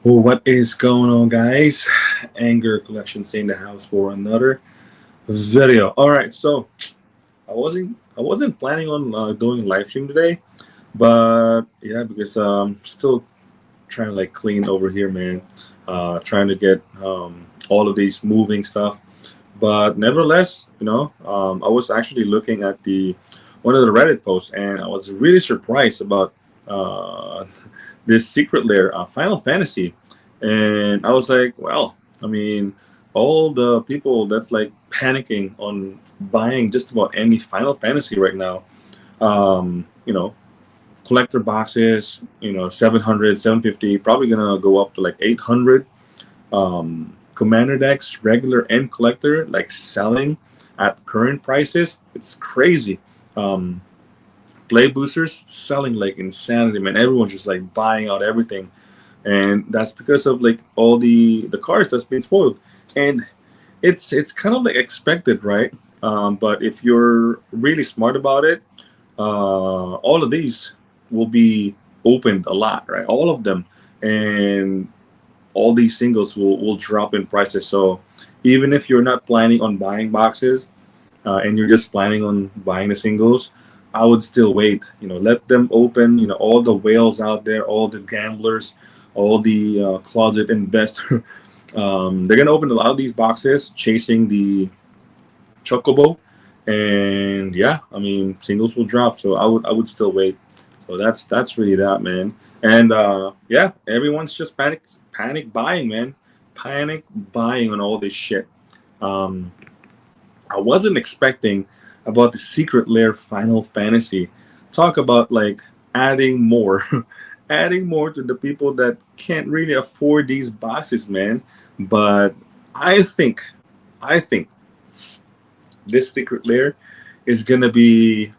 Well, what is going on, guys? Anger Collection's in the house for another video. All right, so I wasn't planning on doing live stream today, but yeah, because still trying to like clean over here, man. Trying to get all of these moving stuff, but nevertheless, I was actually looking at the one of the Reddit posts, and I was really surprised about uh, this secret lair, Final Fantasy, and I was like, well, I mean, all the people that's like panicking on buying just about any Final Fantasy right now, um, you know, collector boxes, 700, 750, probably gonna go up to like 800. Commander decks, regular and collector, like selling at current prices. It's crazy. Um, Play boosters selling like insanity, man. Everyone's just like buying out everything, and that's because of like all the cards that's been spoiled, and it's kind of like expected, right? But if you're really smart about it, all of these will be opened a lot, right? All of them, and all these singles will drop in prices. So even if you're not planning on buying boxes, and you're just planning on buying the singles, I would still wait. Let them open. All the whales out there, all the gamblers, all the closet investor. They're gonna open a lot of these boxes, chasing the chocobo, and yeah, I mean singles will drop. So I would still wait. So that's really that, man. And yeah, everyone's just panic buying, man. Panic buying on all this shit. Um, I wasn't expecting about the Secret Lair Final Fantasy. Talk about like adding more, adding more to the people that can't really afford these boxes, man. But I think, I think this Secret Lair is gonna be.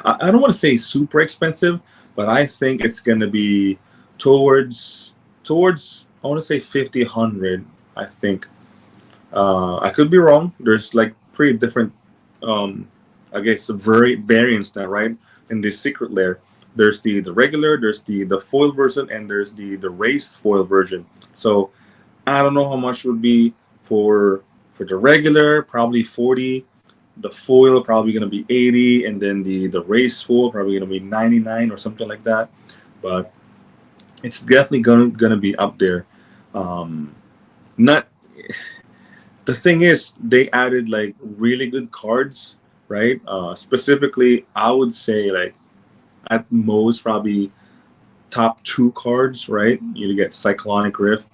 I don't want to say super expensive, but I think it's gonna be towards. I want to say 50, 100. I think. I could be wrong. There's like three different, um, I guess, very variants now, right? In this secret layer, there's the regular, there's the foil version, and there's the raised foil version. So I don't know how much would be for the regular, probably 40. The foil probably gonna be 80, and then the raised foil probably gonna be 99 or something like that. But it's definitely gonna be up there. Um, not the thing is they added like really good cards, right? Specifically, I would say like at most probably top two cards, right? You get Cyclonic Rift,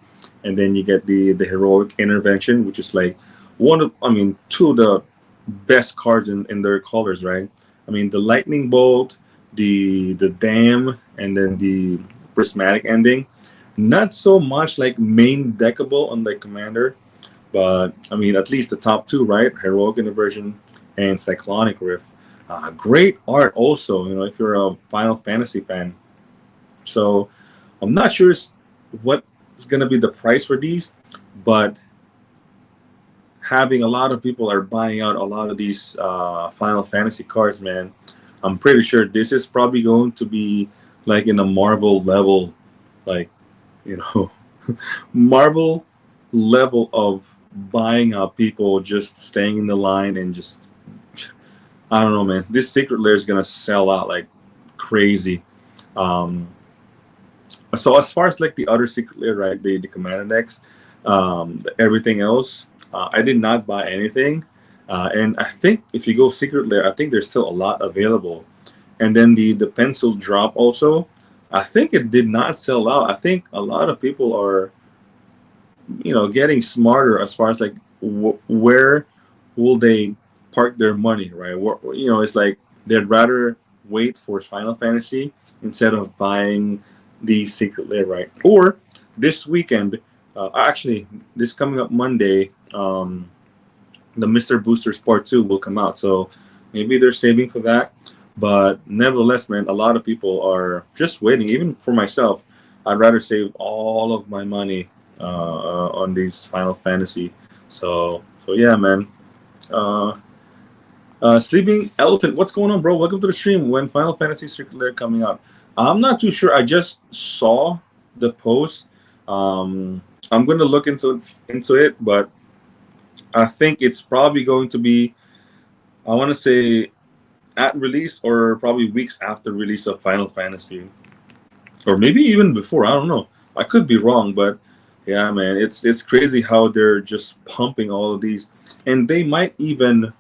and then you get the Heroic Intervention, which is like two of the best cards in their colors, right? I mean the Lightning Bolt, the Dam, and then the Prismatic Ending. Not so much like main deckable on like Commander, but I mean, at least the top two, right? Heroic Inversion and Cyclonic Rift. Great art, also. If you're a Final Fantasy fan. So I'm not sure what is going to be the price for these, but having a lot of people are buying out a lot of these Final Fantasy cards, man. I'm pretty sure this is probably going to be like in a Marvel level, like you know, Marvel level of buying up people just staying in the line and just I don't know, man. This secret lair is gonna sell out like crazy. Um, so as far as like the other secret lair, right? The commander decks, everything else, I did not buy anything. And I think if you go secret lair, I think there's still a lot available. And then the pencil drop also, I think it did not sell out. I think a lot of people are getting smarter as far as like where will they park their money, right? It's like they'd rather wait for Final Fantasy instead of buying the Secret Lair, right? Or this weekend, actually, this coming up Monday, the Mr. Boosters Part 2 will come out. So maybe they're saving for that. But nevertheless, man, a lot of people are just waiting. Even for myself, I'd rather save all of my money on these Final Fantasy. So yeah, man. Uh, Sleeping Elephant, what's going on, bro? Welcome to the stream. When Final Fantasy Circular coming out? I'm not too sure. I just saw the post. I'm gonna look into it, but I think it's probably going to be, I want to say, at release or probably weeks after release of Final Fantasy, or maybe even before. I don't know. I could be wrong, but yeah, man, it's crazy how they're just pumping all of these, and they might even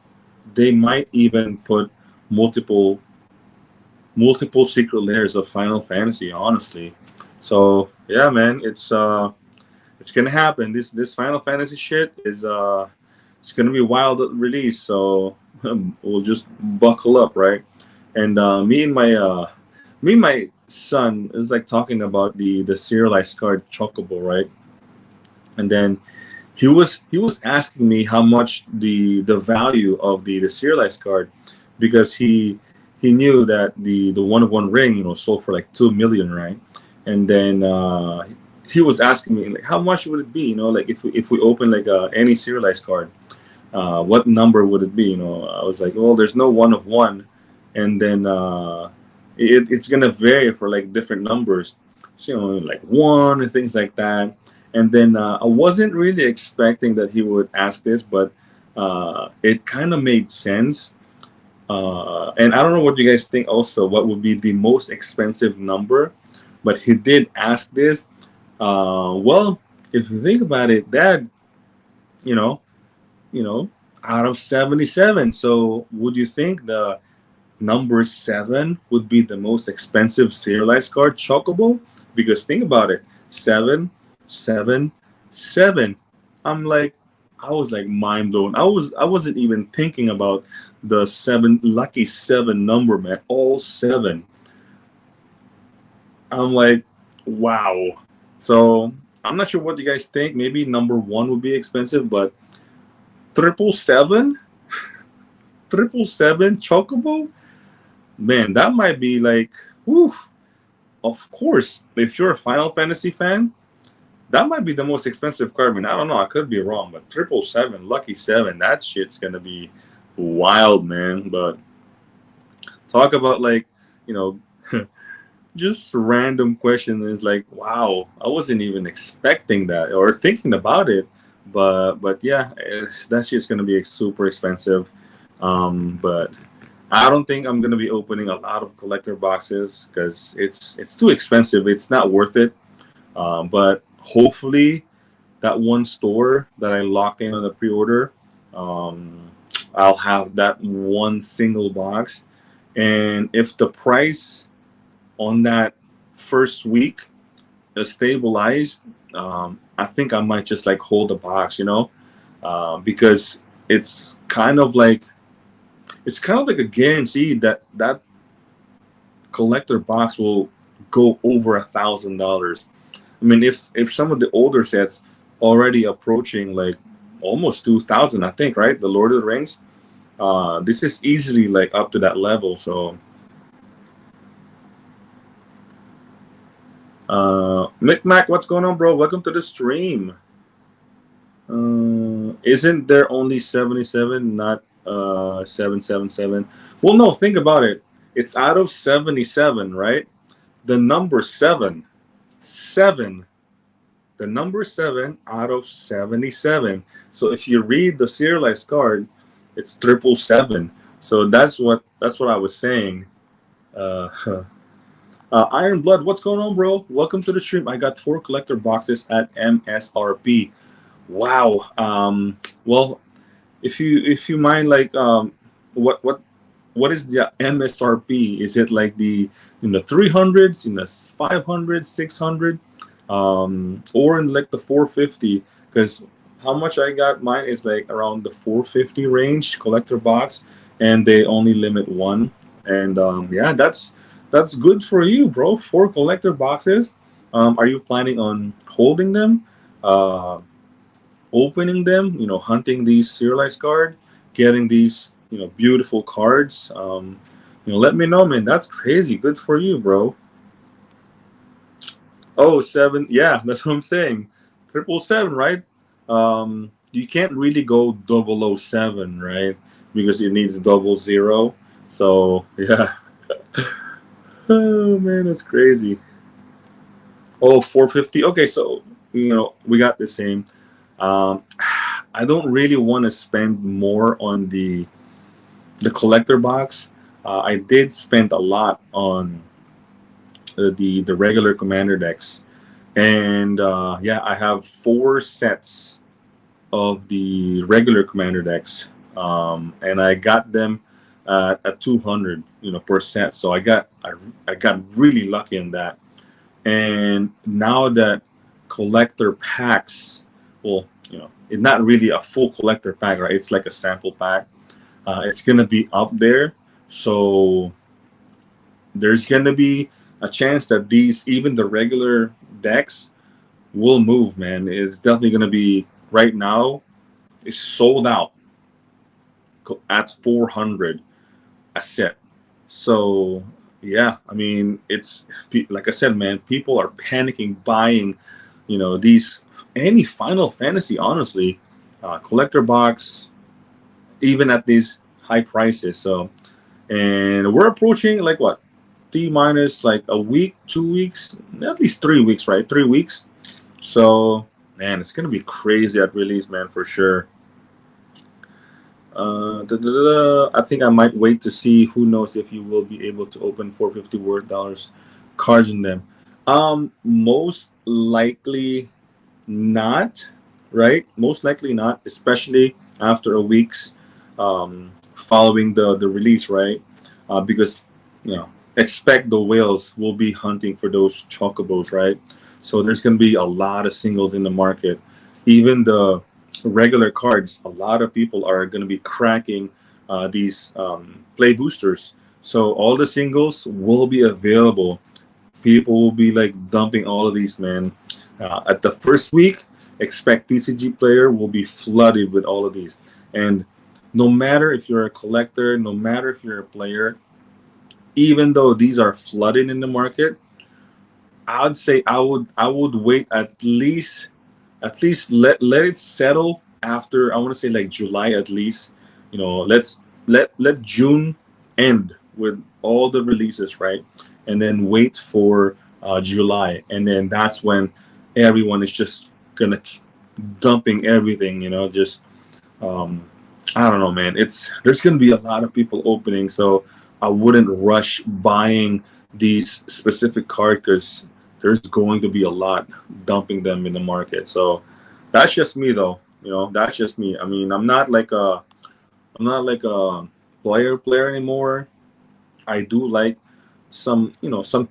put multiple multiple secret layers of Final Fantasy. Honestly, so yeah, man, it's gonna happen. This Final Fantasy shit is it's gonna be wild at release. So we'll just buckle up, right? And me and my son is like talking about the serialized card Chocobo, right? And then he was asking me how much the value of the serialized card, because he knew that the one of one ring, sold for like 2 million, right? And then he was asking me like how much would it be, like if we open like any serialized card, what number would it be? I was like, well, there's no one of one, and then it's gonna vary for like different numbers, so like one and things like that. And then I wasn't really expecting that he would ask this, but it kind of made sense. And I don't know what you guys think. Also, what would be the most expensive number? But he did ask this. Well, if you think about it, Dad, you know, you know, out of 77. So would you think the number 7 would be the most expensive serialized card, Chocobo? Because think about it, 7, 7, 7. I'm like, I was like mind blown. I wasn't even thinking about the seven lucky 7 number, man. All 7. I'm like, wow. So I'm not sure what you guys think. Maybe number 1 would be expensive, but triple seven, triple seven Chocobo, man, that might be like, whew. Of course, if you're a Final Fantasy fan, that might be the most expensive card. I mean, I don't know, I could be wrong, but triple seven, lucky 7, that shit's gonna be wild, man. But talk about like, you know, just random question is like, wow, I wasn't even expecting that or thinking about it. But yeah, that shit's gonna be super expensive. But I don't think I'm gonna be opening a lot of collector boxes because it's too expensive. It's not worth it. But hopefully, that one store that I lock in on the pre-order, um, I'll have that one single box. And if the price on that first week is stabilized, I think I might just like hold the box, because it's kind of like it's kind of like a guarantee that that collector box will go over $1,000. I mean, if some of the older sets already approaching like almost 2,000, I think, right? The Lord of the Rings. This is easily like up to that level. So, Mick Mac, what's going on, bro? Welcome to the stream. Isn't there only 77, not 777? Well, no, think about it. It's out of 77, right? The number 7, 7, the number 7 out of 77. So if you read the serialized card, it's triple seven. So that's what I was saying. Uh, Iron Blood, what's going on, bro? Welcome to the stream. I got 4 collector boxes at MSRP. Wow. Well, if you mind, like, what is the MSRP? Is it like the in the 300s, in the 500, 600, or in like the 450? Because how much I got mine is like around the 450 range collector box, and they only limit one. And yeah, that's good for you, bro. 4 collector boxes. Are you planning on holding them? Uh, Opening them, hunting these serialized card, getting these, beautiful cards. Let me know, man. That's crazy. Good for you, bro. Oh, 7. Yeah, that's what I'm saying. Triple seven, right? You can't really go 007, right? Because it needs 00. So, yeah. Oh man, that's crazy. Oh, 450. Okay, so we got the same. Um, I don't really want to spend more on the collector box. I did spend a lot on the regular commander decks, and yeah, I have four sets of the regular commander decks, and I got them at 200, per set. So I got really lucky in that. And now that collector packs, well, it's not really a full collector pack, right? It's like a sample pack. It's gonna be up there, so there's gonna be a chance that these, even the regular decks, will move. Man, it's definitely gonna be right now. It's sold out at 400 a set. So yeah, I mean, it's like I said, man. People are panicking, buying, these any Final Fantasy. Honestly, collector box, even at these high prices. So, and we're approaching like what, T minus like a week, 2 weeks, at least 3 weeks, right? 3 weeks. So, man, it's gonna be crazy at release, man, for sure. I think I might wait to see. Who knows if you will be able to open 450 word dollars cards in them. Most likely not, right? Most likely not, especially after a week's following the release, right? Because you know, expect the whales will be hunting for those chocobos, right? So there's going to be a lot of singles in the market. Even the regular cards, a lot of people are going to be cracking these play boosters. So all the singles will be available. People will be like dumping all of these, man. At the first week, expect Tcgplayer will be flooded with all of these. And no matter if you're a collector, no matter if you're a player, even though these are flooded in the market, I'd say I would wait at least let it settle after, I want to say like July at least. Let June end with all the releases, right? And then wait for July, and then that's when everyone is just gonna keep dumping everything. Just um, I don't know, man. There's gonna be a lot of people opening, so I wouldn't rush buying these specific cards because there's going to be a lot dumping them in the market. So that's just me, though. That's just me. I mean, I'm not like a player anymore. I do like some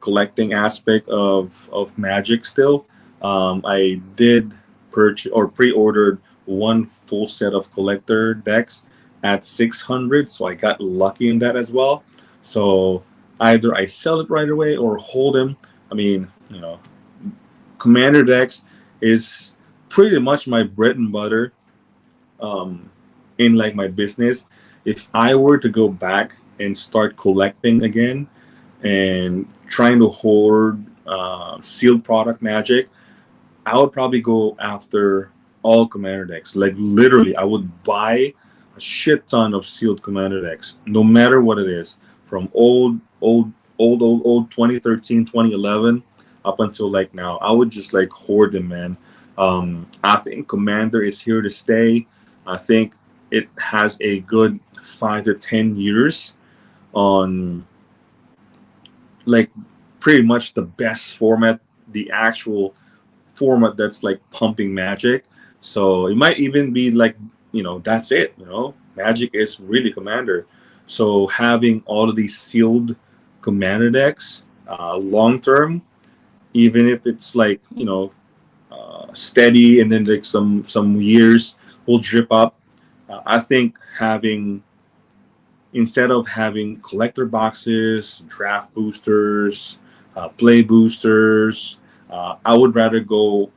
collecting aspect of Magic still. I did purchase or pre-ordered one full set of collector decks at 600, so I got lucky in that as well. So either I sell it right away or hold them. I mean, Commander decks is pretty much my bread and butter um, in like my business. If I were to go back and start collecting again and trying to hoard sealed product magic, I would probably go after all commander decks. Like literally, I would buy a shit ton of sealed commander decks, no matter what it is, from old 2013, 2011 up until like now. I would just like hoard them, man. I think Commander is here to stay. I think it has a good 5 to 10 years on like pretty much the best format, the actual format that's like pumping Magic. So it might even be like, that's it. Magic is really Commander. So having all of these sealed Commander decks long term, even if it's like, steady and then like some years will drip up. I think having instead of having collector boxes, draft boosters, play boosters, I would rather go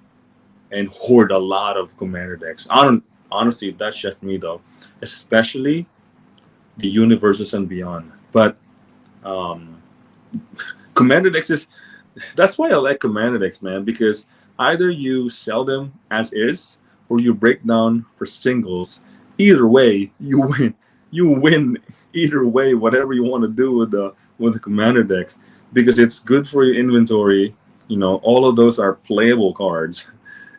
and hoard a lot of commander decks. Honestly, that's just me though, especially the universes and beyond. But um, commander decks is that's why I like commander decks, man, because either you sell them as is or you break down for singles. Either way, you win. You win either way, whatever you want to do with the commander decks. because it's good for your inventory. All of those are playable cards,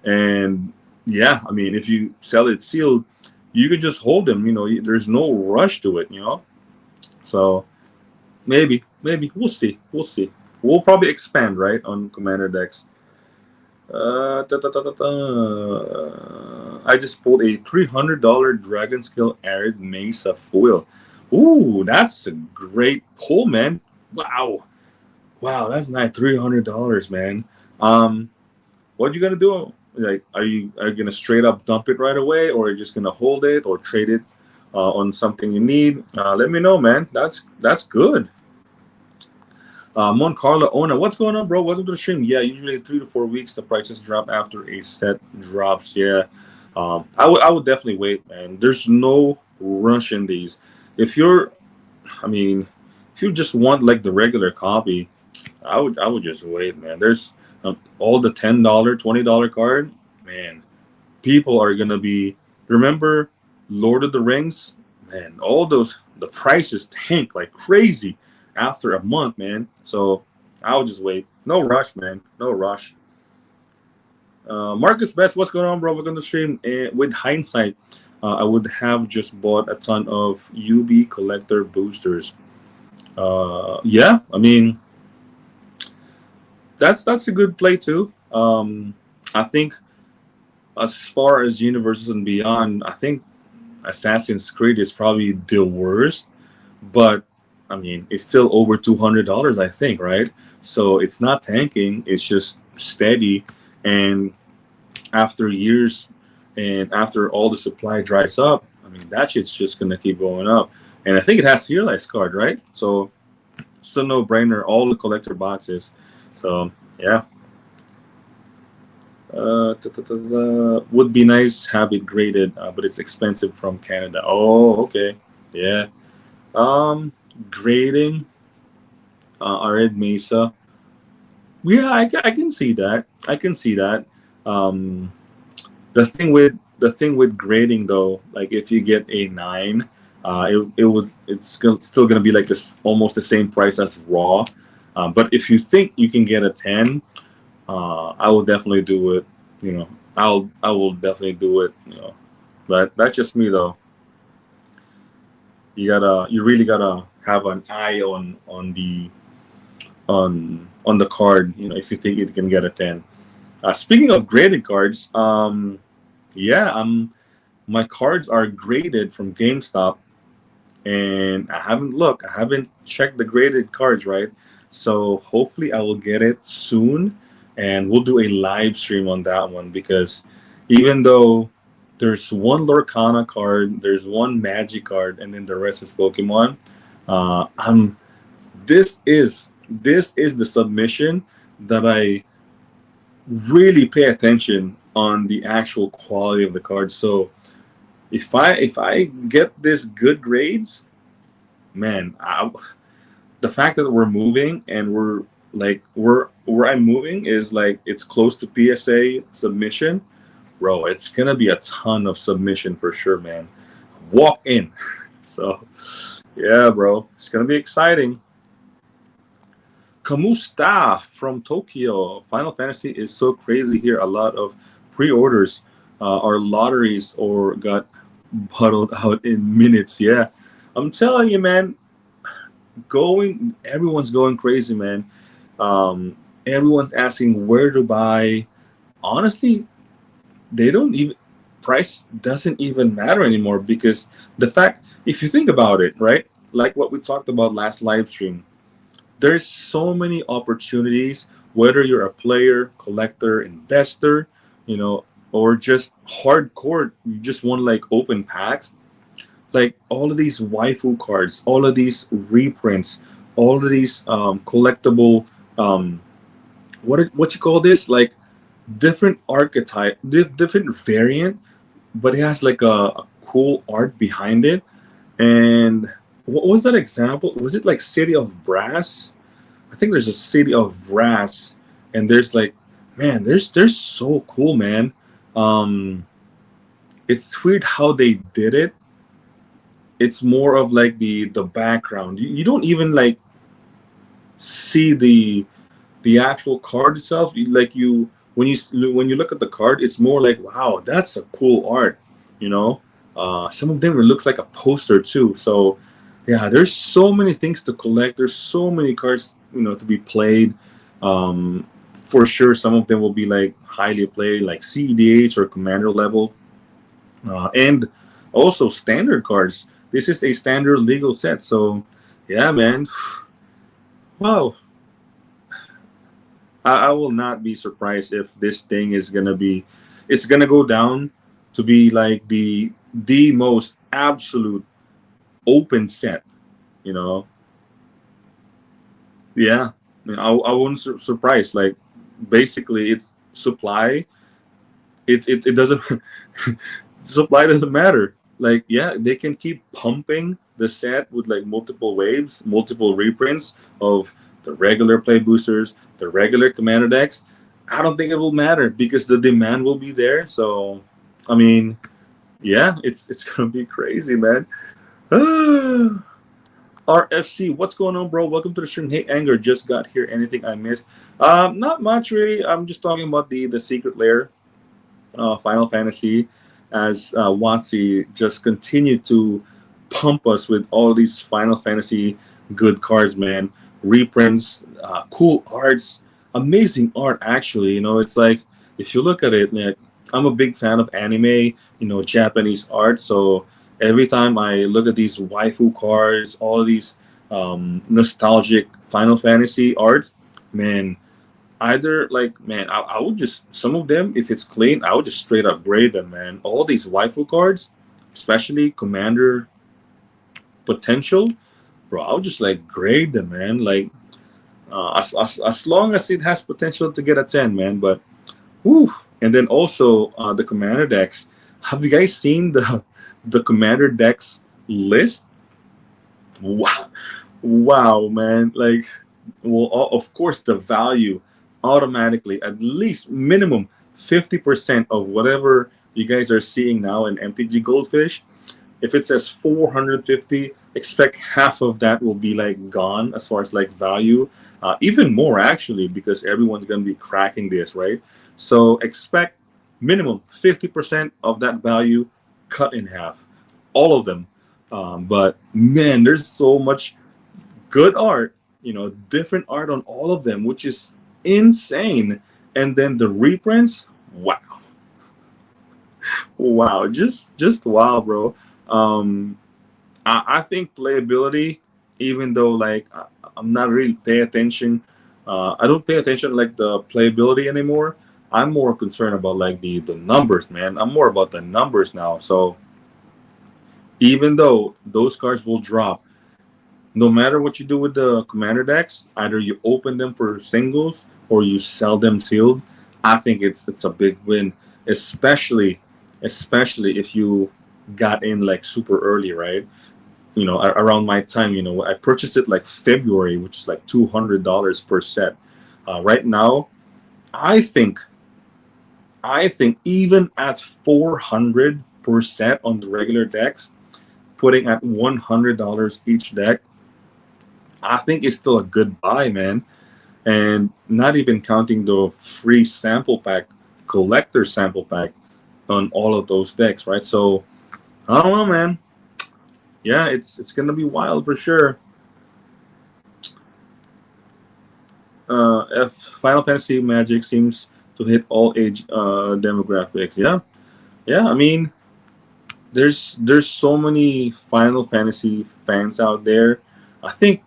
and yeah, I mean, if you sell it sealed, you can just hold them. There's no rush to it. So maybe we'll see. We'll see. We'll probably expand right on commander decks. I just pulled a $300 Dragon Scale Arid Mesa foil. Ooh, that's a great pull, man. Wow, wow, that's nice. $300, man. Um, what you gonna do? Like, are you gonna straight up dump it right away, or are you just gonna hold it or trade it on something you need? Let me know, man. That's good. Mon Carlo Ona, what's going on, bro? Welcome to the stream. Yeah, usually 3 to 4 weeks the prices drop after a set drops. Yeah, I would definitely wait, man. There's no rush in these. If you're, I mean, if you just want like the regular copy, I would just wait, man. There's all the $10, $20 card, man. People are gonna be. Remember, Lord of the Rings, man. All those the prices tank like crazy after a month, man. So I would just wait. No rush, man. No rush. Marcus Best, what's going on, bro? Welcome to the stream. With hindsight, I would have just bought a ton of UB collector boosters. Yeah, I mean that's a good play too. I think as far as universes and beyond, I think Assassin's Creed is probably the worst, but I mean it's still over $200, I think, right? So it's not tanking; it's just steady. And after years, and after all the supply dries up, I mean that shit's just gonna keep going up. And I think it has Serialized card, right? So it's a no-brainer. All the collector boxes. So yeah. Would be nice have it graded, but it's expensive from Canada. Oh, okay, yeah. Um, Grading, Arid Mesa. Yeah, I can see that. I can see that. Um, the thing with grading though, like if you get a 9, it's still gonna be like this almost the same price as raw. But if you think you can get a 10, I will definitely do it. I will definitely do it. But that's just me though. You really gotta have an eye on the card. If you think it can get a 10. Speaking of graded cards, yeah, my cards are graded from GameStop, and I haven't checked the graded cards, right? So hopefully I will get it soon, and we'll do a live stream on that one because even though there's one Lorcana card, there's one Magic card, and then the rest is Pokemon. I'm this is the submission that I really pay attention on the actual quality of the cards. So if I get this good grades, man, the fact that we're moving and we're like where I'm moving is like it's close to PSA submission, bro. It's gonna be a ton of submission for sure, man. Walk in. So yeah, bro, it's gonna be exciting. Kamusta from Tokyo. Final Fantasy is so crazy here. A lot of pre-orders are lotteries or got bottled out in minutes. Yeah, I'm telling you, man. Everyone's going crazy, man. Everyone's asking where to buy. Honestly, they don't even price doesn't even matter anymore because the fact, if you think about it, right, like what we talked about last live stream, there's so many opportunities, whether you're a player, collector, investor, or just hardcore, you just want like open packs, like all of these waifu cards, all of these reprints, all of these collectible, what you call this, like different archetype, different variant, but it has like a cool art behind it. And what was that example? Was it like City of Brass? I think there's a City of Brass, and there's like, man, there's so cool, man. Um, it's weird how they did it. It's more of like the background. You don't even like. see the actual card itself, like you when you look at the card, it's more like, wow, that's a cool art, you know. Some of them, it looks like a poster too. So yeah, there's so many things to collect. There's so many cards, to be played. For sure, some of them will be like highly played, like CDH or commander level, and also standard cards. This is a standard legal set, so yeah, man. Wow, I will not be surprised if this thing is gonna be, it's gonna go down to be like the most absolute open set. You know, yeah. I wouldn't surprise. Like, basically, it's supply. It doesn't supply doesn't matter. Like, yeah, they can keep pumping the set with like multiple waves, multiple reprints of the regular play boosters, the regular commander decks. I don't think it will matter because the demand will be there. So, I mean, yeah, it's gonna be crazy, man. RFC, what's going on, bro? Welcome to the stream. Hey, Anger, just got here. Anything I missed? Not much really. I'm just talking about the secret lair, Final Fantasy, as WotC just continued to pump us with all these Final Fantasy good cards, man. Reprints, cool arts, amazing art. Actually, it's like, if you look at it, like, I'm a big fan of anime, Japanese art. So every time I look at these waifu cards, all these nostalgic Final Fantasy arts, man, either, like, man, I would just, some of them, if it's clean, I would just straight up grade them, man. All these waifu cards, especially Commander Potential, bro, I would just like grade them, man. Like, as long as it has potential to get a 10, man. But whew. And then also the Commander decks. Have you guys seen the Commander decks list? Wow, wow, man. Like, well, of course, the value automatically, at least minimum 50% of whatever you guys are seeing now in MTG Goldfish. If it says 450, expect half of that will be like gone as far as like value, even more actually, because everyone's going to be cracking this, right? So expect minimum 50% of that value cut in half, all of them. But man, there's so much good art, different art on all of them, which is insane. And then the reprints, wow, wow, just wow, bro. Um, I think playability, even though like I'm not really pay attention, I don't pay attention like the playability anymore. I'm more concerned about like the numbers, man. I'm more about the numbers now. So even though those cards will drop, no matter what you do with the commander decks, either you open them for singles or you sell them sealed. I think it's a big win, especially if you got in like super early, right? Around my time, I purchased it like February, which is like $200 per set. Right now, I think even at 400 per set on the regular decks, putting at $100 each deck, I think it's still a good buy, man. And not even counting the free sample pack, collector sample pack on all of those decks, right? So I don't know, man. Yeah, it's gonna be wild for sure. If Final Fantasy Magic seems to hit all age demographics, yeah, yeah. I mean, there's so many Final Fantasy fans out there. I think,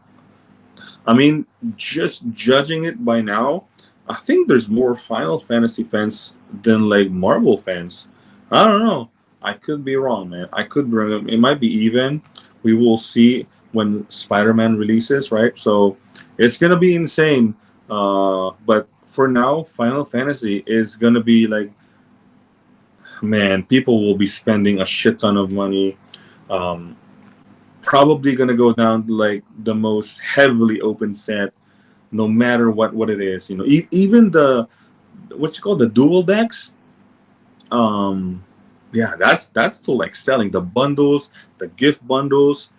I mean, just judging it by now, I think there's more Final Fantasy fans than like Marvel fans. I don't know. I could be wrong, man. I could be wrong. It might be even. We will see when Spider-Man releases, right? So it's gonna be insane. But for now, Final Fantasy is gonna be like, man, people will be spending a shit ton of money. Um, Probably gonna go down to like the most heavily open set, no matter what it is. Even the, what's it called, the dual decks. Um, yeah, that's still like selling the bundles, the gift bundles.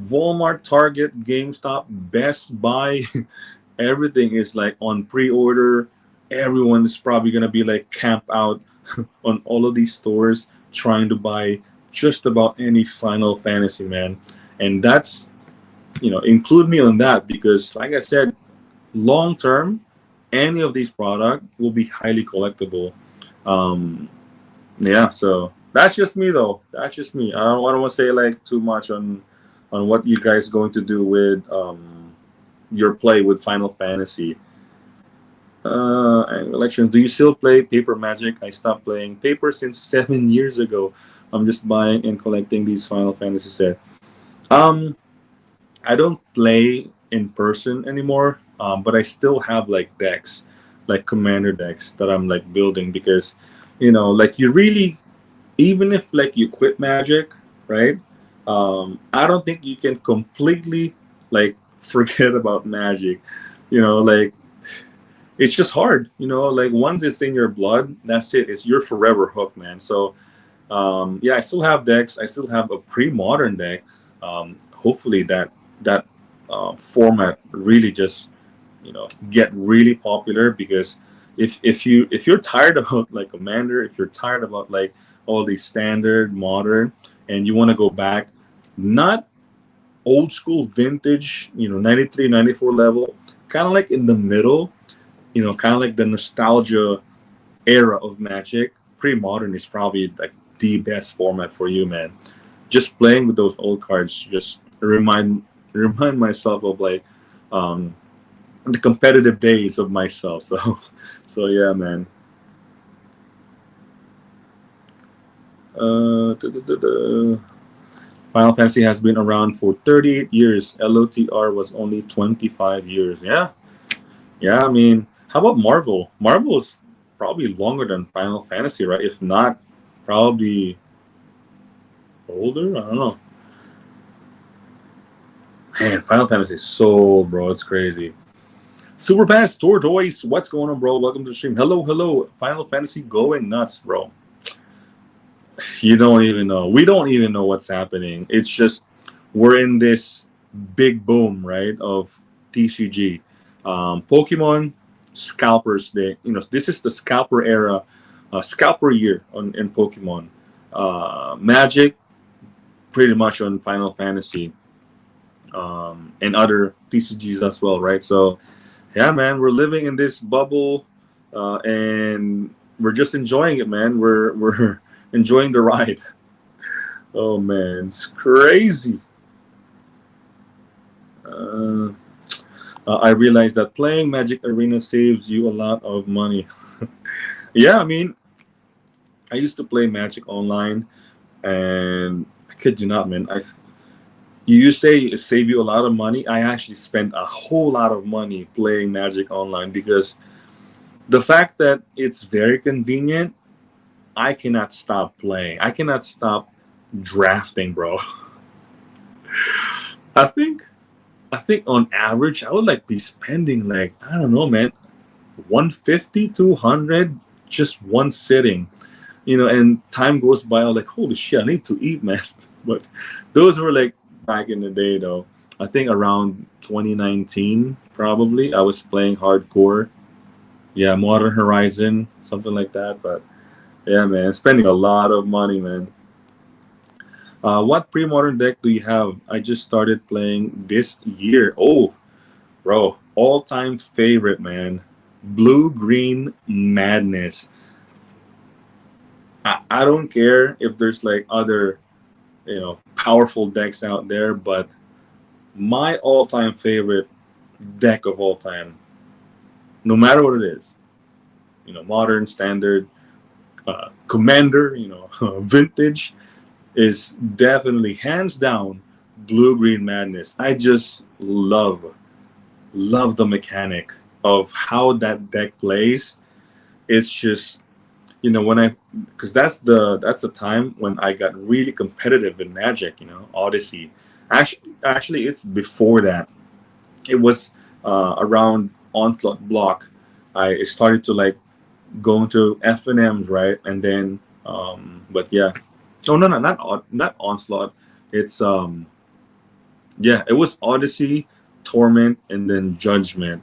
Walmart, Target, GameStop, Best Buy, everything is like on pre-order. Everyone's probably gonna be like camp out on all of these stores trying to buy just about any Final Fantasy, man. And that's, include me on that, because like I said, long term, any of these product will be highly collectible. Um, yeah, so that's just me though. That's just me. I don't want to say like too much on what you guys going to do with your play with Final Fantasy. And elections. Do you still play paper Magic? I stopped playing paper since 7 years ago. I'm just buying and collecting these Final Fantasy sets. Um, I don't play in person anymore, but I still have like decks, like commander decks that I'm like building, because, like you really, even if like you quit Magic, right? I don't think you can completely like forget about Magic. Like it's just hard. Like once it's in your blood, that's it. It's your forever hook, man. So yeah, I still have decks. I still have a pre-modern deck. Hopefully that format really just get really popular, because if you're tired about like Commander, if you're tired about like all these standard, modern, and you want to go back, not old school vintage, 93, 94 level, kind of like in the middle, kind of like the nostalgia era of Magic, pre-modern is probably like the best format for you, man. Just playing with those old cards just remind myself of like um the competitive days of myself. So so yeah, man. Final Fantasy has been around for 38 years. LOTR was only 25 years. Yeah. Yeah, I mean, how about Marvel? Marvel is probably longer than Final Fantasy, right? If not, probably older. I don't know. Man, Final Fantasy is so, bro. It's crazy. Super Pass Tortoise, what's going on, bro? Welcome to the stream. Hello, hello. Final Fantasy going nuts, bro. You don't even know. We don't even know what's happening. It's just we're in this big boom, right? Of TCG, Pokemon Scalpers Day. This is the Scalper era, Scalper year in Pokemon. Magic, pretty much on Final Fantasy, and other TCGs as well, right? So yeah, man, we're living in this bubble, and we're just enjoying it, man. We're enjoying the ride. Oh man, it's crazy. Uh, I realized that playing Magic Arena saves you a lot of money. Yeah, I mean, I used to play Magic online, and I kid you not, man. You say it save you a lot of money. I actually spent a whole lot of money playing Magic online, because the fact that it's very convenient, I cannot stop playing. I cannot stop drafting, bro. I think I think on average I would like be spending like, I don't know, man, 150, 200, just one sitting. And time goes by, I'm like, holy shit, I need to eat, man. But those were like back in the day though. I think around 2019 probably I was playing hardcore. Yeah, Modern Horizon, something like that. But yeah, man, spending a lot of money, man. What pre-modern deck do you have? I just started playing this year. Oh, bro, all-time favorite, man. Blue Green Madness. I don't care if there's like other, powerful decks out there, but my all-time favorite deck of all time, no matter what it is, modern, standard, commander, vintage, is definitely hands down Blue Green Madness. I just love the mechanic of how that deck plays. It's just, when I, because that's a time when I got really competitive in Magic. Odyssey. Actually, it's before that. It was around Onslaught block. I started to like go into FNMs, right, and then but yeah. Oh no, not Onslaught. It's Yeah, it was Odyssey, Torment, and then Judgment.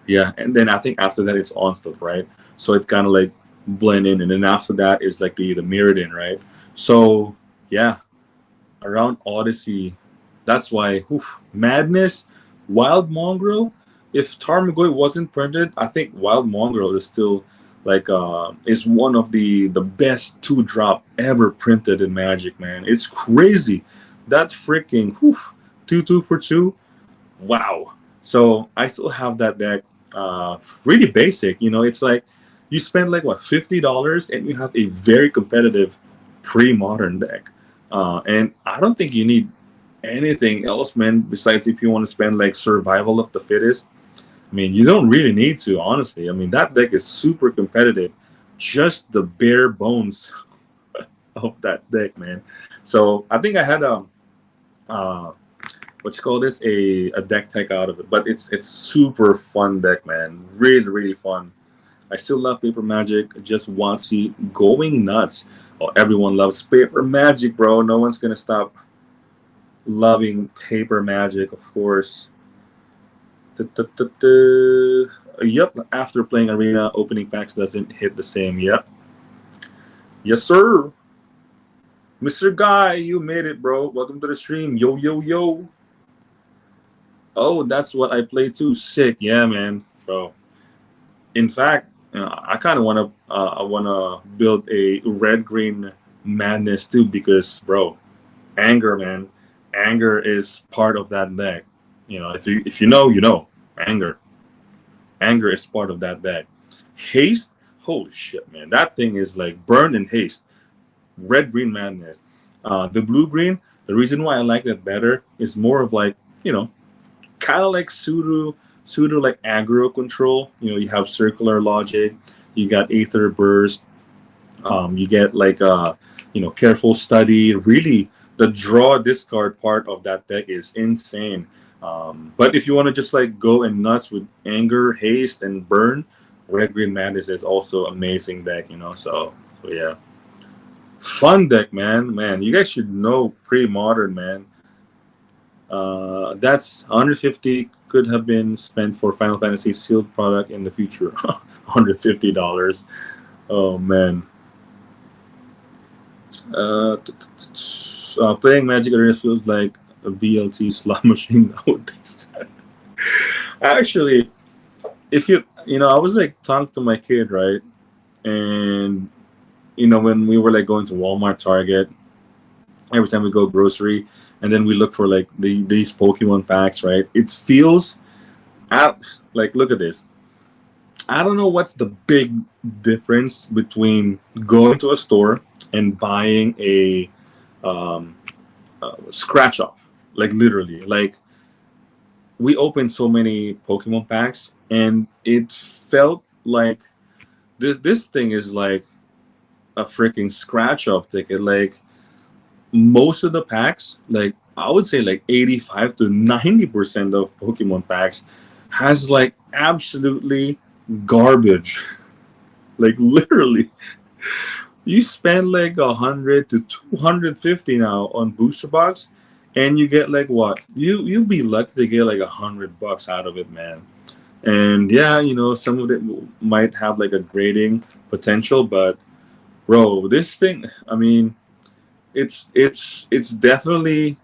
Yeah, and then I think after that it's Onslaught, right? So it kind of like blend in, and then after that is like the Mirrodin, right? So yeah, around Odyssey, that's why Madness, Wild Mongrel. If Tarmogoyf wasn't printed, I think Wild Mongrel is still like is one of the best two drop ever printed in Magic, man. It's crazy. That freaking 2 2 for 2. Wow. So I still have that deck. Really basic. It's like you spend like what $50 and you have a very competitive pre-modern deck. And I don't think you need anything else, man. Besides, if you want to spend like survival of the fittest, I mean, you don't really need to, honestly. I mean, that deck is super competitive. Just the bare bones of that deck, man. So I think I had uh, what you call this a deck tech out of it, but it's super fun deck, man. Really really fun. I still love paper magic. Just want to see going nuts. Oh, everyone loves paper magic, bro. No one's gonna stop loving paper magic, of course. Yep, after playing arena, opening packs doesn't hit the same. Yep. Yes sir. Mr. Guy, you made it, bro. Welcome to the stream. Yo yo yo. Oh, that's what I play too. Sick, yeah, man, bro. In fact, I kind of want to build a red green madness too because, bro, anger, man, anger is part of that deck. If you know, you know, anger, anger is part of that deck. Haste, holy shit, man, that thing is like burn and haste. Red green madness. The blue green. The reason why I like that better is more of like kind of like pseudo like aggro control. You have circular logic, you got aether burst, you get like careful study. Really, the draw discard part of that deck is insane. But if you want to just like go and nuts with anger, haste, and burn, red green madness is also amazing deck. So yeah, fun deck, man. You guys should know pre-modern, man. That's 150 could have been spent for Final Fantasy sealed product in the future. $150. Oh man. Playing Magic Arena feels like a VLT slot machine nowadays. Actually, if I was like talking to my kid, right? And when we were like going to Walmart, Target, every time we go grocery, and then we look for like these Pokemon packs, right? It feels out like, look at this. I don't know what's the big difference between going to a store and buying a scratch off, like literally. Like we opened so many Pokemon packs, and it felt like this thing is like a freaking scratch off ticket. Like most of the packs, like I would say like 85 to 90% of Pokemon packs has like absolutely garbage. Like literally, you spend like 100 to 250 now on booster box, and you get like what? You'll be lucky to get like $100 out of it, man. And yeah, some of it might have like a grading potential, but bro, this thing, I mean, it's definitely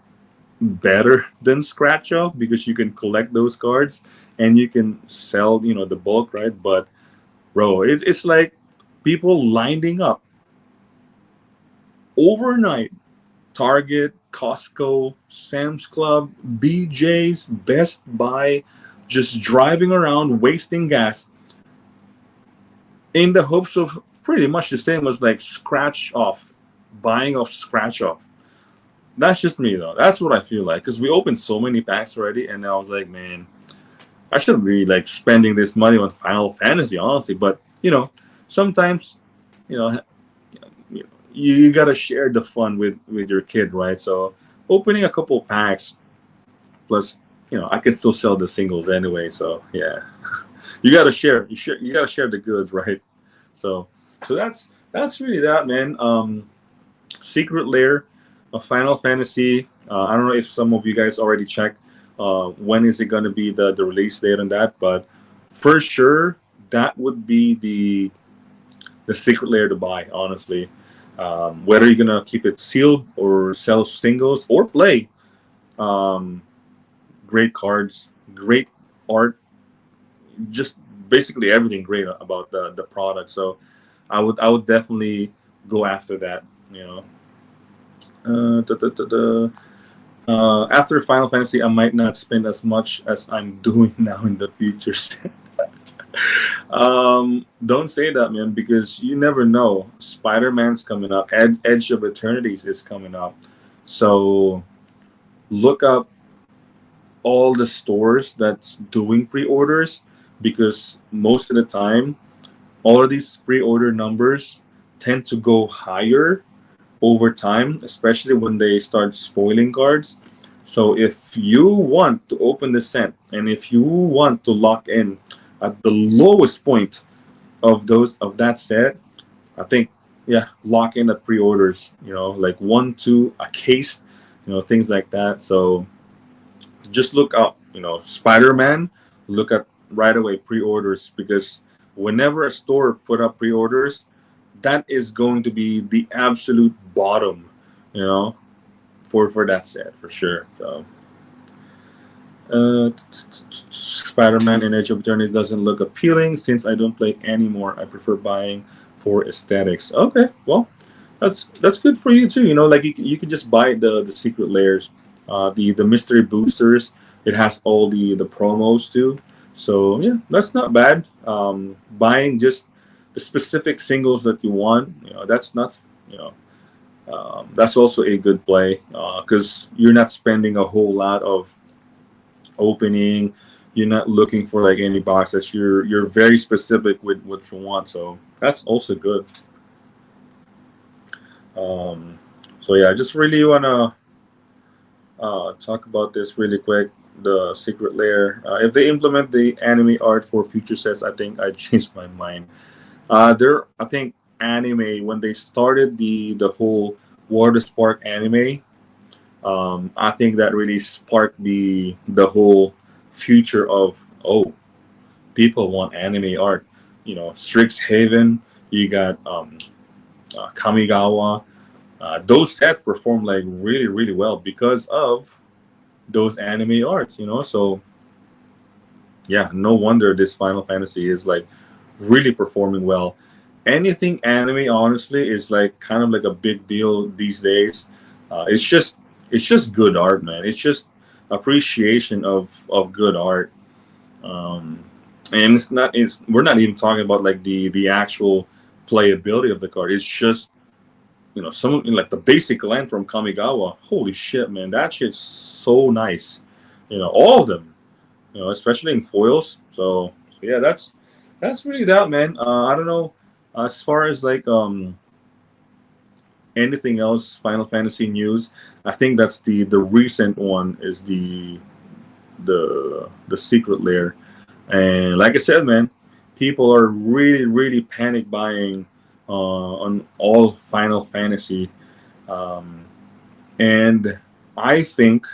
better than scratch off because you can collect those cards and you can sell the bulk, right? But bro, it's like people lining up overnight. Target, Costco, Sam's Club, BJ's, Best Buy, just driving around wasting gas in the hopes of pretty much the same as like scratch off, buying off scratch off. That's just me though. That's what I feel like because we opened so many packs already, and I was like, man, I shouldn't be like spending this money on Final Fantasy, honestly. But sometimes, you know, you gotta share the fun with your kid, right? So opening a couple packs, plus, I can still sell the singles anyway. So yeah, you gotta share. You gotta share the goods, right? So that's really that, man. Secret Lair. a Final Fantasy. I don't know if some of you guys already checked when is it going to be the release date on that, but for sure that would be the secret layer to buy. Honestly, whether you're gonna keep it sealed or sell singles or play, um, great cards, great art, just basically everything great about the product. So I would definitely go after that. You know. Da, da, da, da. After Final Fantasy, I might not spend as much as I'm doing now in the future. Don't say that, man, because you never know. Spider Man's coming up. Edge of Eternities is coming up. So look up all the stores that's doing pre-orders, because most of the time, all of these pre-order numbers tend to go higher over time, especially when they start spoiling cards. So if you want to open the set and if you want to lock in at the lowest point of that set, I think, yeah, lock in at pre-orders. Like 1, 2 a case, things like that. So just look up, Spider-Man. Look at right away pre-orders, because whenever a store put up pre-orders, that is going to be the absolute bottom, you know, for that set for sure. So, Spider-Man in Age of Eternity doesn't look appealing since I don't play anymore. I prefer buying for aesthetics. Okay, well, that's good for you too. Like you can just buy the secret layers, the mystery boosters. It has all the promos too. So yeah, that's not bad. Buying just the specific singles that you want, that's not, you know, that's also a good play, because you're not spending a whole lot of opening. You're not looking for like any boxes. You're very specific with what you want. So that's also good. Um, so yeah, I just really wanna talk about this really quick. The secret layer. If they implement the anime art for future sets, I think I changed my mind. I think anime when they started the whole War the Spark anime. I think that really sparked the whole future of, oh, people want anime art. Strixhaven. You got Kamigawa. Those sets perform like really really well because of those anime arts. So yeah, no wonder this Final Fantasy is like really performing well. Anything anime, honestly, is like kind of like a big deal these days. It's just good art, man. It's just appreciation of good art. Um, and we're not even talking about like the actual playability of the card. It's just, some like the basic line from Kamigawa. Holy shit, man, that shit's so nice. All of them, especially in foils. So yeah, that's really that, man. I don't know, as far as like anything else Final Fantasy news. I think that's the recent one is the secret lair. And like I said, man, people are really really panic buying on all Final Fantasy. um, and I think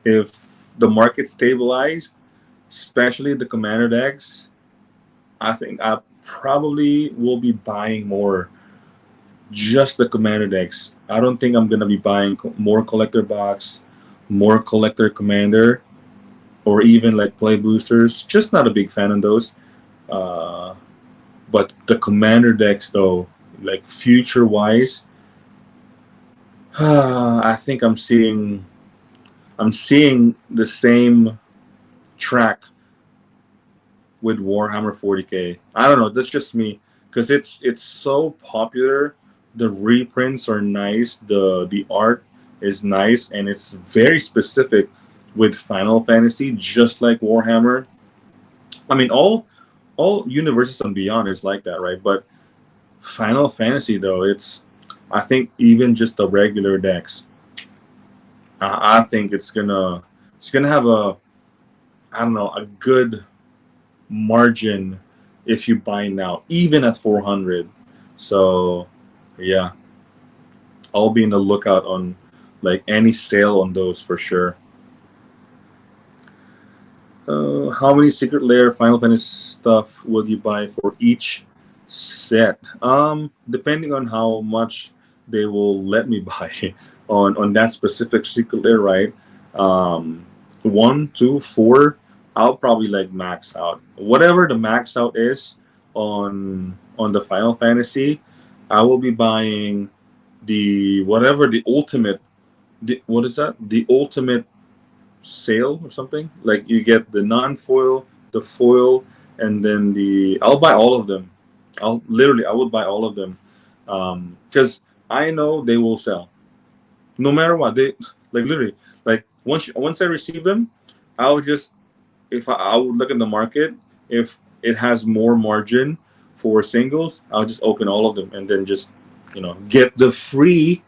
if the market stabilized, especially the commander decks, I think I probably will be buying more just the commander decks. I don't think I'm gonna be buying more collector box, more collector commander, or even like play boosters. Just not a big fan of those. Uh, but the commander decks, though, like future wise, I think I'm seeing the same track with Warhammer 40K. I don't know. That's just me, because it's so popular. The reprints are nice. The art is nice, and it's very specific with Final Fantasy, just like Warhammer. I mean, all universes and beyond is like that, right? But Final Fantasy, though, I think even just the regular decks, I think it's gonna have a, I don't know, a good margin if you buy now, even at 400. So, yeah, I'll be in the lookout like any sale on those for sure. How many Secret Lair Final Fantasy stuff will you buy for each set? Depending on how much they will let me buy on that specific Secret Lair, right? Um, one, two, four. I'll probably like max out whatever the max out is on the Final Fantasy. I will be buying the whatever the ultimate. What is that? The ultimate sale or something. Like you get the non-foil, the foil, and then the. I'll buy all of them. I would buy all of them, because I know they will sell no matter what. They like literally like once I receive them, I'll just if I would look at the market if it has more margin for singles, I'll just open all of them and then just get the free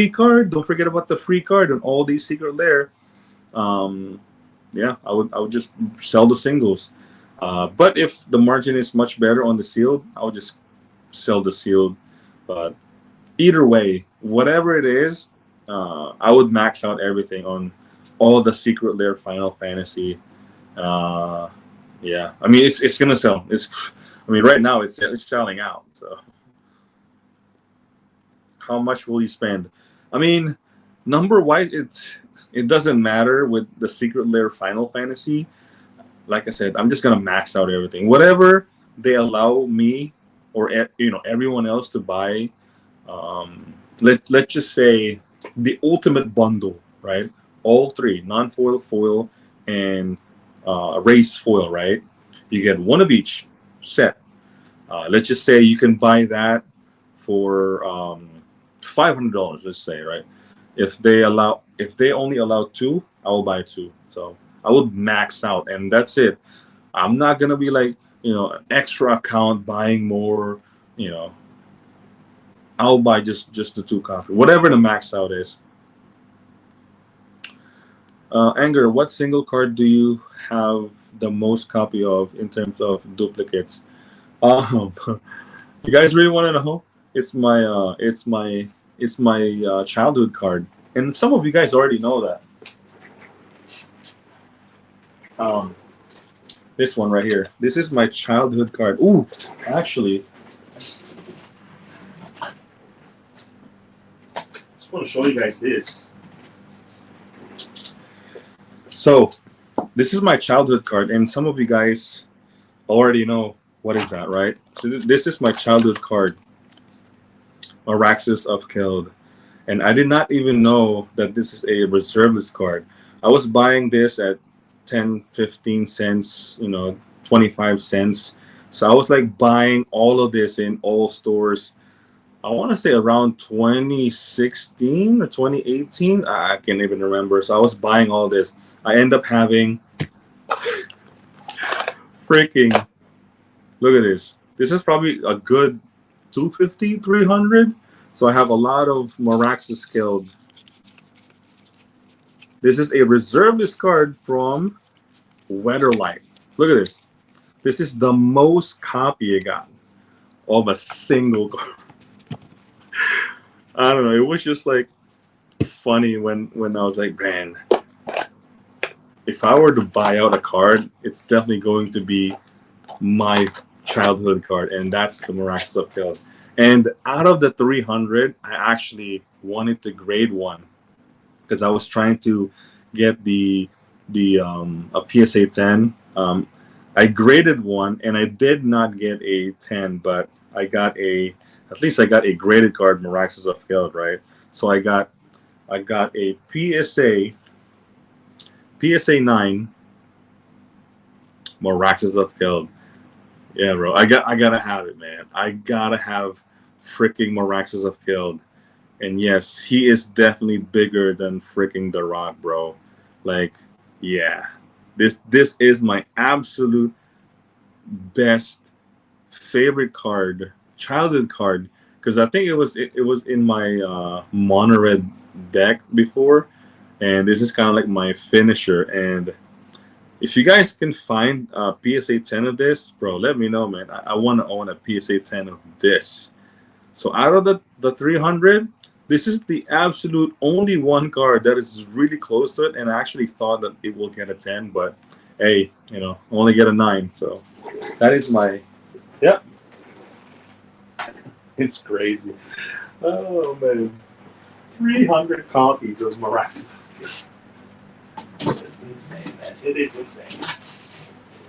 card. Don't forget about the free card on all these Secret Lair. um, yeah, I would just sell the singles. But if the margin is much better on the sealed, I'll just sell the sealed. But either way, whatever it is, I would max out everything on all the Secret Lair Final Fantasy. Uh, yeah, I mean it's gonna sell. I mean right now it's selling out. So how much will you spend? I mean, number wise, it doesn't matter with the Secret Lair Final Fantasy. Like I said, I'm just gonna max out everything. Whatever they allow me or everyone else to buy. Let's just say the ultimate bundle, right? All three, non-foil, foil, and race foil, right? You get one of each set. Let's just say you can buy that for $500. Let's say, right? If they only allow two, I will buy two. So I would max out, and that's it. I'm not gonna be like an extra account buying more. You know, I'll buy just the two copy, whatever the max out is. Anger, what single card do you have the most copy of in terms of duplicates? Um, you guys really want to know? It's my childhood card, and some of you guys already know that. Um, this one right here. This is my childhood card. Ooh, actually, just want to show you guys this. So, this is my childhood card, and some of you guys already know what is that, right? So this is my childhood card, Araxis of Keld, and I did not even know that this is a reserveless card. I was buying this at 10, 15 cents, 25 cents. So I was like buying all of this in all stores. I want to say around 2016 or 2018. I can't even remember. So I was buying all this. I end up having freaking, look at this. This is probably a good 250, 300. So I have a lot of Maraxus Killed. This is a reserveless card from Weatherlight. Look at this. This is the most copy I got of a single card. I don't know. It was just like funny when I was like, man, if I were to buy out a card, it's definitely going to be my childhood card, and that's the Miraculous of Chaos. And out of the 300, I actually wanted to grade one because I was trying to get a PSA 10. I graded one, and I did not get a 10, but I got at least I got a graded card, Miraculous of Chaos, right? So I got a PSA 9 Miraculous of Chaos. Yeah, bro. I gotta have it, man. I gotta have freaking Miraculous of Killed. And yes, he is definitely bigger than freaking The Rock, bro. Like, yeah. This is my absolute best favorite card, childhood card, because I think it was in my mono red deck before, and this is kind of like my finisher. And if you guys can find a PSA 10 of this, bro, let me know, man. I want to own a PSA 10 of this. So out of the 300, This is the absolute only one card that is really close to it, and I actually thought that it will get a 10, but hey, only get a 9. So that is my, yeah, it's crazy. Oh man, 300 copies of Miraculous. It's insane, man. It is insane.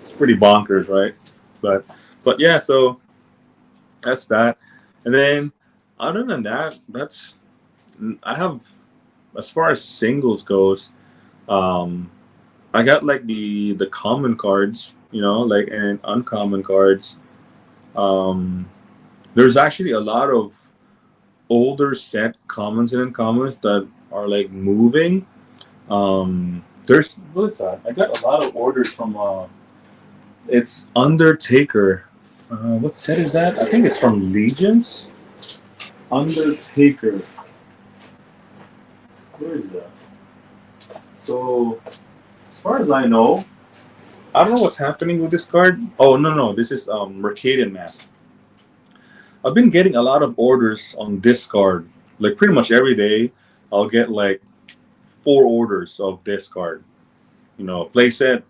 It's pretty bonkers, right? But yeah, so that's that. And then other than that, I have, as far as singles goes, um, I got like the common cards, like, and uncommon cards. Um, there's actually a lot of older set commons and uncommons that are like moving. There's what is that? I got a lot of orders from it's Undertaker. What set is that? I think it's from Legions. Undertaker. Where is that? So, as far as I know, I don't know what's happening with this card. Oh no, this is Mercadian Mask. I've been getting a lot of orders on this card. Like pretty much every day, I'll get like 4 orders of this card. Playset,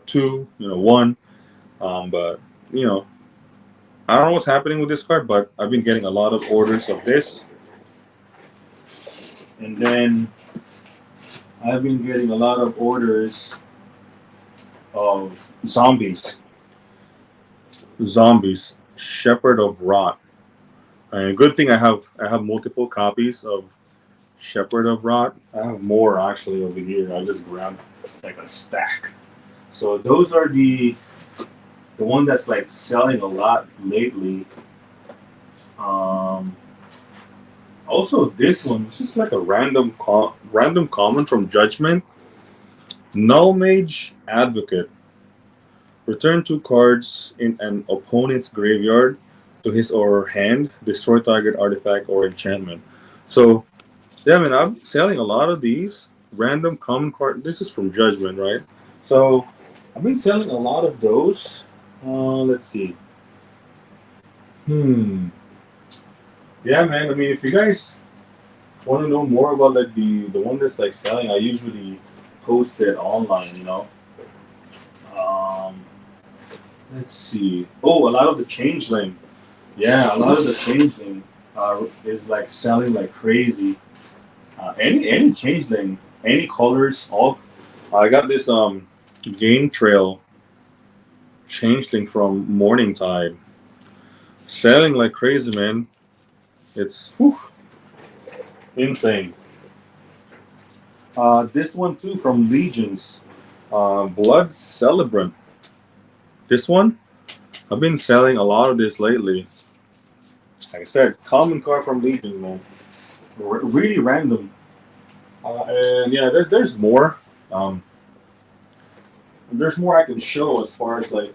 2, 1. But I don't know what's happening with this card, but I've been getting a lot of orders of this. And then I've been getting a lot of orders of zombies. Shepherd of Rot. And good thing I have multiple copies of Shepherd of Rot. I have more actually over here. I just grabbed like a stack. So those are the one that's like selling a lot lately. Also this one, it's just like a random common from Judgment. Null Mage Advocate. Return 2 cards in an opponent's graveyard to his or her hand. Destroy target artifact or enchantment. So, yeah, man, I'm selling a lot of these random common cards. This is from Judgment, right? So, I've been selling a lot of those. Let's see. Yeah, man. I mean, if you guys want to know more about like the one that's like selling, I usually post it online. Let's see. Oh, a lot of the Changeling. Yeah, a lot of the Changeling is like selling like crazy. Any Changeling, any colors, all. I got this Game Trail Changeling from Morningtide, selling like crazy, man. It's insane. This one too from Legions, Blood Celebrant. This one, I've been selling a lot of this lately. Like I said, common card from Legion, man. Really random. And yeah, there's more. There's more I can show as far as like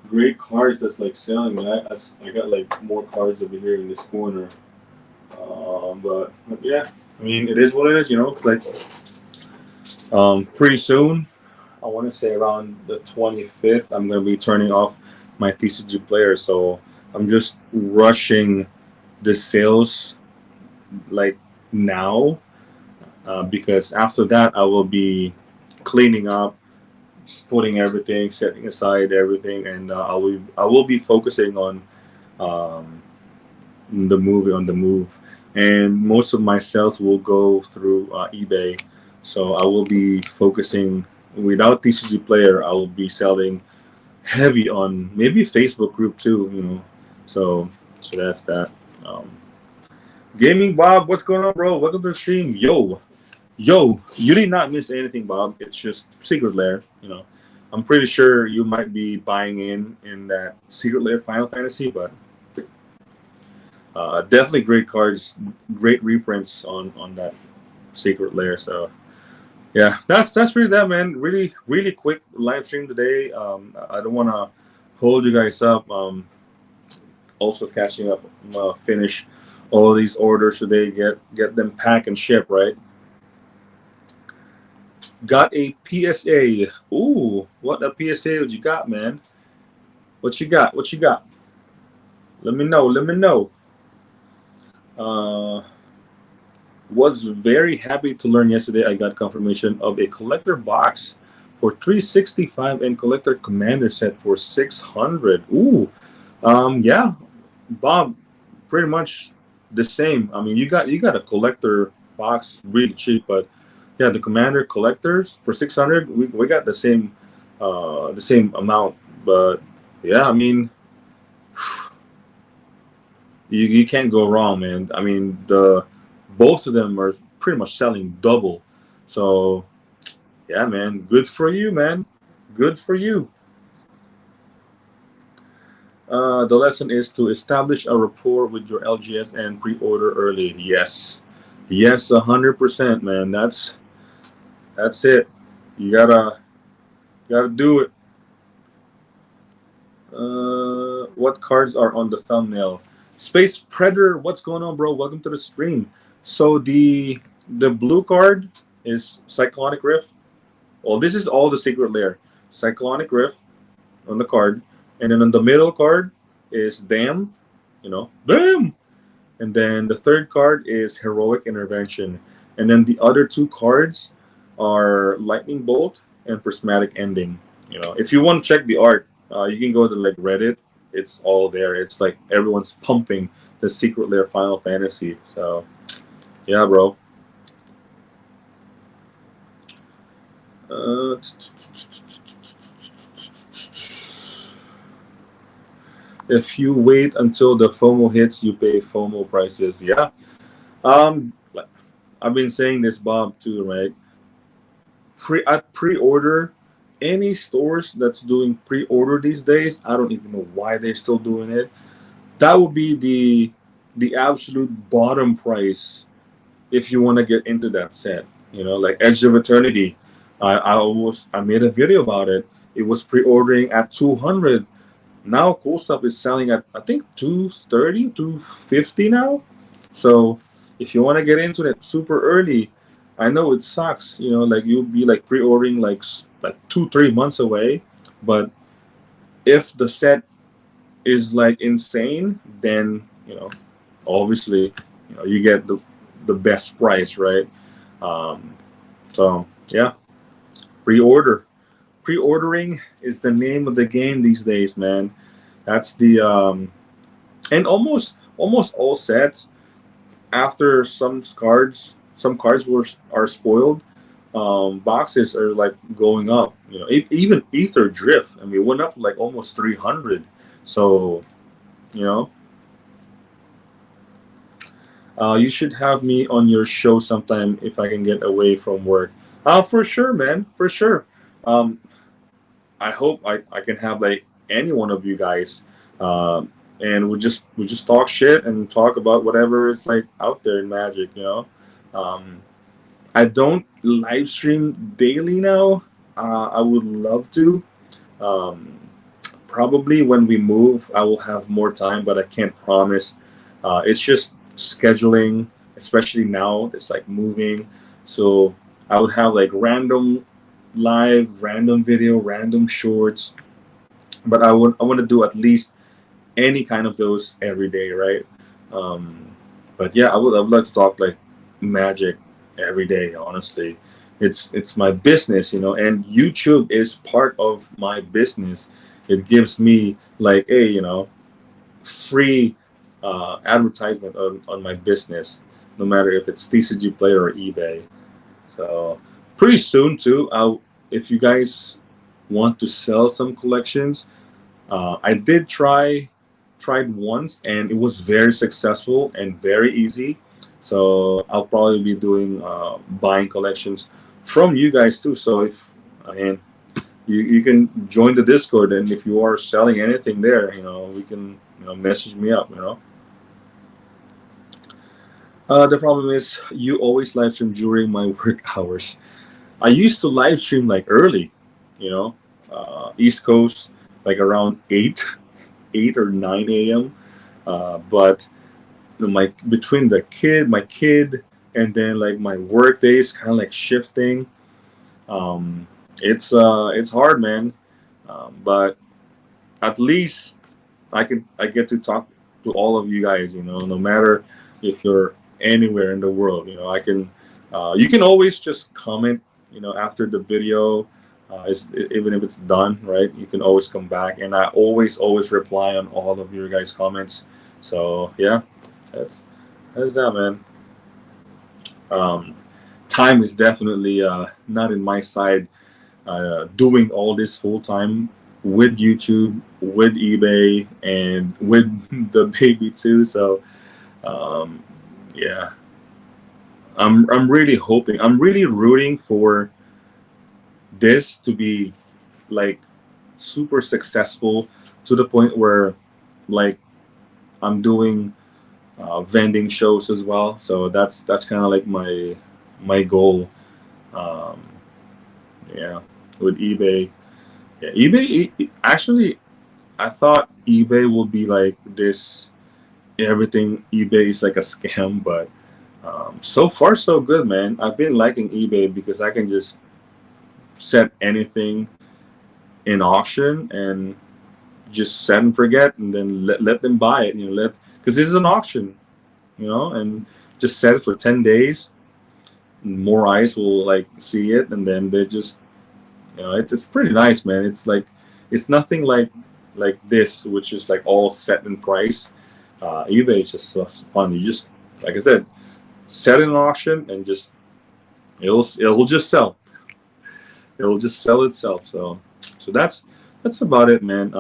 great cards that's like selling. I got like more cards over here in this corner. But yeah, I mean it is what it is. It's like pretty soon. I want to say around the 25th, I'm going to be turning off my Tcgplayer. So I'm just rushing the sales like now because after that I will be cleaning up, putting everything, setting aside everything, and I will be focusing on the move, and most of my sales will go through eBay. So I will be focusing. Without Tcgplayer, I will be selling heavy on maybe Facebook group too. So that's that. Gaming Bob, what's going on, bro? Welcome to the stream. Yo, you did not miss anything, Bob. It's just Secret Lair. I'm pretty sure you might be buying in that Secret Lair Final Fantasy, but definitely great cards, great reprints on that Secret Lair. So yeah, that's really that, man. Really, really quick live stream today. I don't want to hold you guys up. Also catching up, finish all these orders today. Get them pack and ship, right? Got a PSA. Ooh, what a PSA you got, man? What you got? Let me know. Was very happy to learn yesterday I got confirmation of a collector box for 365 and collector commander set for 600. Ooh, yeah, Bob, pretty much the same. I mean, you got a collector box really cheap, but yeah, the commander collectors for 600, we got the same amount. But yeah, I mean, you can't go wrong, man. I mean, the both of them are pretty much selling double. So yeah, man, good for you, man. Good for you. The lesson is to establish a rapport with your LGS and pre-order early. Yes, yes, 100%, man. That's it. You gotta do it. What cards are on the thumbnail? Space Predator. What's going on, bro? Welcome to the stream. So the blue card is Cyclonic Rift. Well, this is all the secret layer. Cyclonic Rift on the card, and then on the middle card is Dam. Dam. And then the third card is Heroic Intervention, and then the other two cards are Lightning Bolt and Prismatic Ending. If you want to check the art, you can go to like Reddit. It's all there. It's like everyone's pumping the secret layer Final Fantasy. So yeah, bro. Uh, if you wait until the FOMO hits, you pay FOMO prices. Yeah. Like, I've been saying this, Bob, too, right? At pre-order, any stores that's doing pre-order these days, I don't even know why they're still doing it. That would be the absolute bottom price if you want to get into that set. Like Edge of Eternity. I made a video about it. It was pre-ordering at 200. Now Cool Stuff is selling at I think 230, 250 now. So if you want to get into it super early, I know it sucks. Like you'll be like pre-ordering like 2 3 months away. But if the set is like insane, then obviously you get the best price, right? Um, so yeah, pre-order. Pre-ordering is the name of the game these days, man. That's the and almost all sets after some cards are spoiled. Boxes are like going up. Even Ether Drift. I mean, it went up like almost 300. So you know, you should have me on your show sometime if I can get away from work. For sure, man. For sure. Um, I hope I can have like any one of you guys, and we just talk shit and talk about whatever is like out there in Magic. Um, I don't live stream daily now. I would love to. Um, Probably when we move, I will have more time, but I can't promise. It's just scheduling, especially now. It's like moving, so I would have like random live, random video, random shorts, but I want to do at least any kind of those every day, right? Um, but yeah, I would like to talk like Magic every day. Honestly, it's my business, and YouTube is part of my business. It gives me like a free advertisement on my business, no matter if it's Tcgplayer or eBay. So pretty soon too, if you guys want to sell some collections, I did tried once and it was very successful and very easy. So I'll probably be doing buying collections from you guys too. So if I mean you can join the Discord, and if you are selling anything there, we can message me up. The problem is you always live stream during my work hours. I used to live stream like early, you know, East Coast, like around 8 or 9 a.m. But my between my kid, and then like my work days, kind of like shifting. Um, it's hard, man. But at least I get to talk to all of you guys. No matter if you're anywhere in the world. I can. You can always just comment. After the video, even if it's done, right? You can always come back, and I always reply on all of your guys' comments. So yeah, that's that's that, man. Um, Time is definitely not in my side. Doing all this full time with YouTube, with eBay, and with the baby too. So um, yeah, I'm really hoping. I'm really rooting for this to be like super successful to the point where like I'm doing vending shows as well. So that's kind of like my goal. Um, yeah, with eBay. Yeah, actually, I thought eBay will be like this. Everything eBay is like a scam, but so far so good, man. I've been liking eBay because I can just set anything in auction and just set and forget, and then let them buy it. Let because it's an auction, and just set it for 10 days. More eyes will like see it, and then they just it's pretty nice, man. It's like it's nothing like this, which is like all set in price. eBay is just so fun. You just like I said, set an auction and just it'll just sell. It'll just sell itself. So that's about it, man.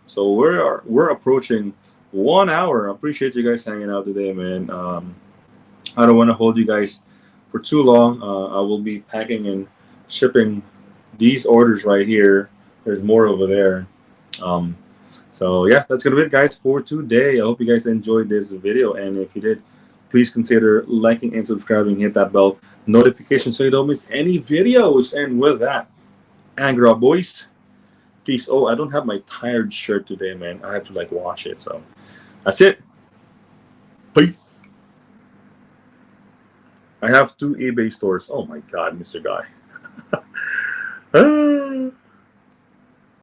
So we're approaching 1 hour. I appreciate you guys hanging out today, man. I don't want to hold you guys for too long. I will be packing and shipping these orders right here. There's more over there. Um, so yeah, that's gonna be it, guys, for today. I hope you guys enjoyed this video, and if you did, please consider liking and subscribing. Hit that bell notification so you don't miss any videos. And with that, Angra boys, peace. Oh, I don't have my tired shirt today, man. I have to like wash it. So that's it. Peace. I have 2 eBay stores. Oh my God, Mr. Guy.